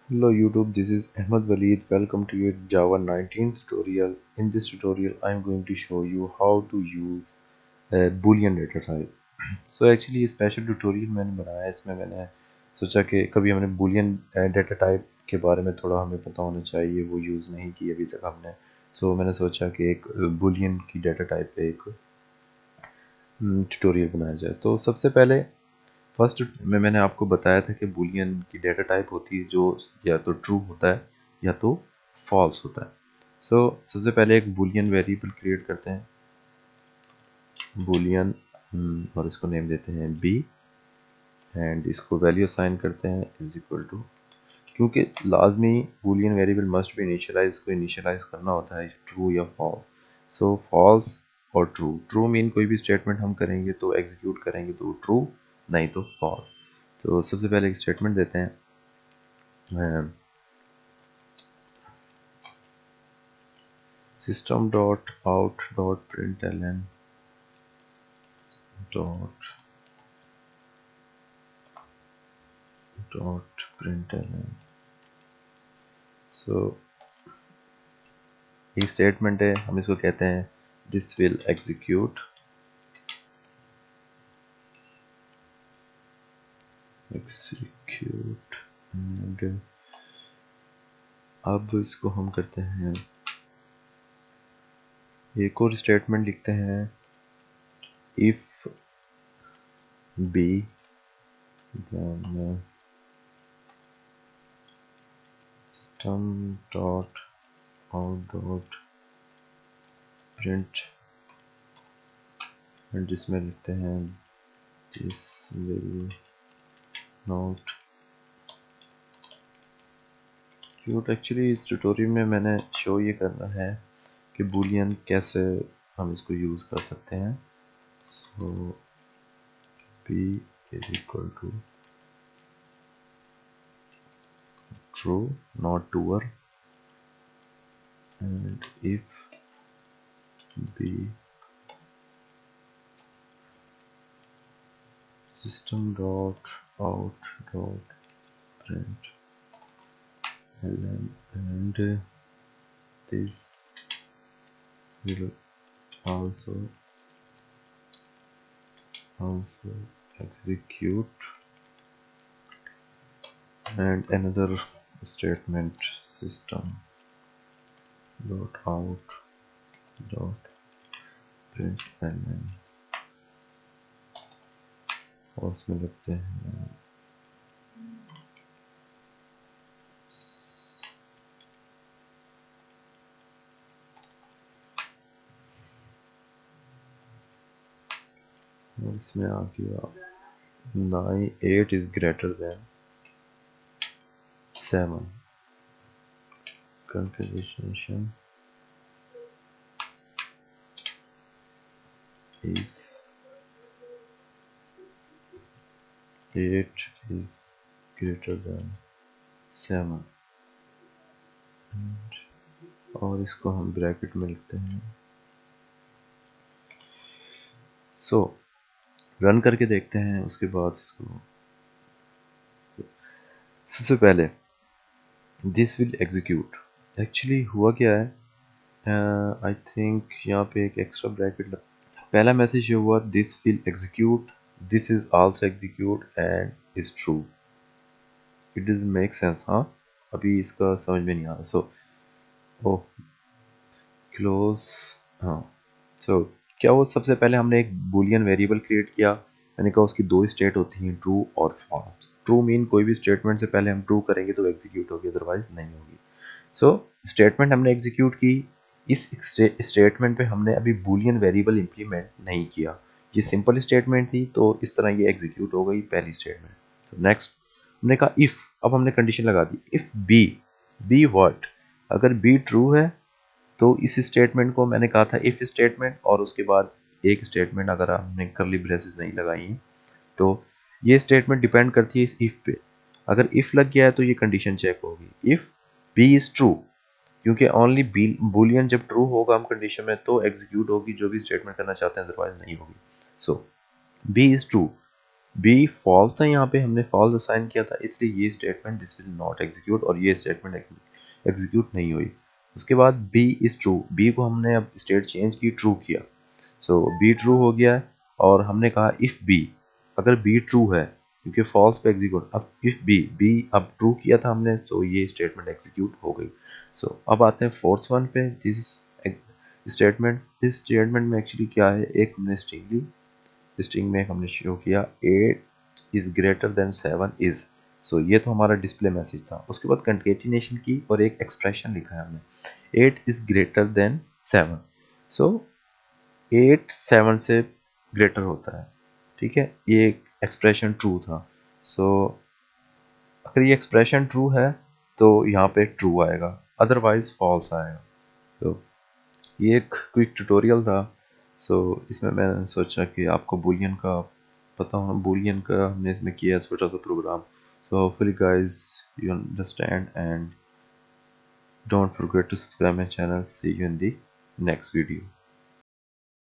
Hello YouTube, this is Ahmed Waleed. Welcome to your Java 19 tutorial. In this tutorial, I am going to show you how to use a Boolean data type. So actually ये special tutorial मैंने बनाया है, इसमें मैंने सोचा कि कभी हमने बूलियन डेटा टाइप के बारे में थोड़ा हमें पता होना चाहिए, वो यूज़ नहीं की अभी तक हमने। सो मैंने सोचा कि एक बूलियन की डेटा टाइप पे एक ट्यूटोरियल बनाया जाए। तो सबसे पहले फर्स्ट में मैंने आपको बताया था कि बूलियन की डेटा टाइप होती है जो या तो ट्रू होता है या तो फॉल्स होता है। सो सबसे पहले एक बूलियन वेरिएबल क्रिएट करते हैं, बूलियन, और इसको नेम देते हैं बी, एंड इसको वैल्यू असाइन करते हैं इज इक्वल टू, क्योंकि लाजमी Boolean variable must be initialise, इसको इनिशियलाइज करना होता है ट्रू या फॉल्स। सो फॉल्स और ट्रू, ट्रू मीन कोई भी स्टेटमेंट हम करेंगे तो एग्जीक्यूट करेंगे तो ट्रू, नहीं तो फॉल्स। तो सबसे पहले एक स्टेटमेंट देते हैं, system dot out dot println dot println। सो ये स्टेटमेंट है, हम इसको कहते हैं this will execute and अब इसको हम करते हैं, एक और स्टेटमेंट लिखते हैं if b then system dot out dot print, and जिसमें लिखते हैं this will not cute. Actually इस ट्यूटोरियल में मैंने शो ये करना है कि बूलियन कैसे हम इसको यूज़ कर सकते हैं। So p is equal to true not true, and if b system dot out dot print ln, and this will also execute, and another statement system dot out dot print ln, और उसमें लिखते हैं और इसमें आ गया 8 is greater than 7, concatenation is 8 is greater than 7, और इसको हम ब्रैकेट में लिखते हैं। सो रन करके देखते हैं उसके बाद इसको। सबसे पहले दिस विल एग्जीक्यूट, एक्चुअली हुआ क्या है, आई थिंक यहाँ पे एक एक्स्ट्रा ब्रैकेट पहला मैसेज ये हुआ this will execute, this is also execute and is true. It does make sense, हाँ अभी इसका समझ में नहीं आ रहा। सो ओह क्लोज, हाँ। सो क्या वो, सबसे पहले हमने एक बूलियन वेरिएबल क्रिएट किया, मैंने कहा उसकी दो स्टेट होती हैं ट्रू और फॉल्स। ट्रू मीन कोई भी स्टेटमेंट से पहले हम ट्रू करेंगे तो एग्जीक्यूट होगी, अदरवाइज नहीं होगी। सो स्टेटमेंट हमने एग्जीक्यूट की, इस स्टेटमेंट पे हमने अभी बूलियन वेरिएबल इंप्लीमेंट नहीं किया, ये सिंपल स्टेटमेंट थी तो इस तरह ये एग्जीक्यूट हो गई पहली स्टेटमेंट। सो नेक्स्ट हमने कहा इफ, अब हमने कंडीशन लगा दी इफ बी व्हाट, अगर बी ट्रू है तो इस स्टेटमेंट को मैंने कहा था इफ स्टेटमेंट, और उसके बाद एक स्टेटमेंट अगर आपने करली ब्रेसेस नहीं लगाई हैं तो ये स्टेटमेंट डिपेंड करती है इस इफ पे। अगर इफ लग गया है तो ये कंडीशन चेक होगी इफ बी इज ट्रू, क्योंकि ओनली बूलियन जब ट्रू होगा हम कंडीशन में तो एग्जीक्यूट होगी जो भी स्टेटमेंट करना चाहते हैं, अदरवाइज नहीं होगी। So B is true, B false था, यहाँ पे हमने फॉल्स असाइन किया था, इसलिए ये statement this will not execute, और ये स्टेटमेंट एग्जीक्यूट नहीं हुई। उसके बाद बी इज़ ट्रू, बी को हमने अब स्टेट चेंज की, ट्रू किया, सो बी ट्रू हो गया है। और हमने कहा इफ़ बी, अगर बी ट्रू है, क्योंकि फॉल्स पे एग्जीक्यूट, अब इफ़ बी अब ट्रू किया था हमने, तो ये स्टेटमेंट एग्जीक्यूट हो गई। सो अब आते हैं फोर्थ वन पे, दिस स्टेटमेंट। इस स्टेटमेंट में एक्चुअली क्या है, एक हमने स्ट्रिंग ली, स्ट्रिंग में हमने शो किया 8 इज ग्रेटर देन 7 इज। सो ये तो हमारा डिस्प्ले मैसेज था। उसके बाद कंकेटिनेशन की और एक एक्सप्रेशन लिखा है हमने, 8 इज ग्रेटर देन 7। सो 8 7 से ग्रेटर होता है, ठीक है, ये एक्सप्रेशन ट्रू था। सो अगर ये एक्सप्रेशन ट्रू है तो यहाँ पे ट्रू आएगा, अदरवाइज फॉल्स आएगा। तो ये एक क्विक ट्यूटोरियल था। सो इसमें मैंने सोचा कि आपको बूलियन का पता होना, बूलियन का हमने इसमें किया छोटा सा program. So hopefully guys you understand, and don't forget to subscribe my channel. See you in the next video.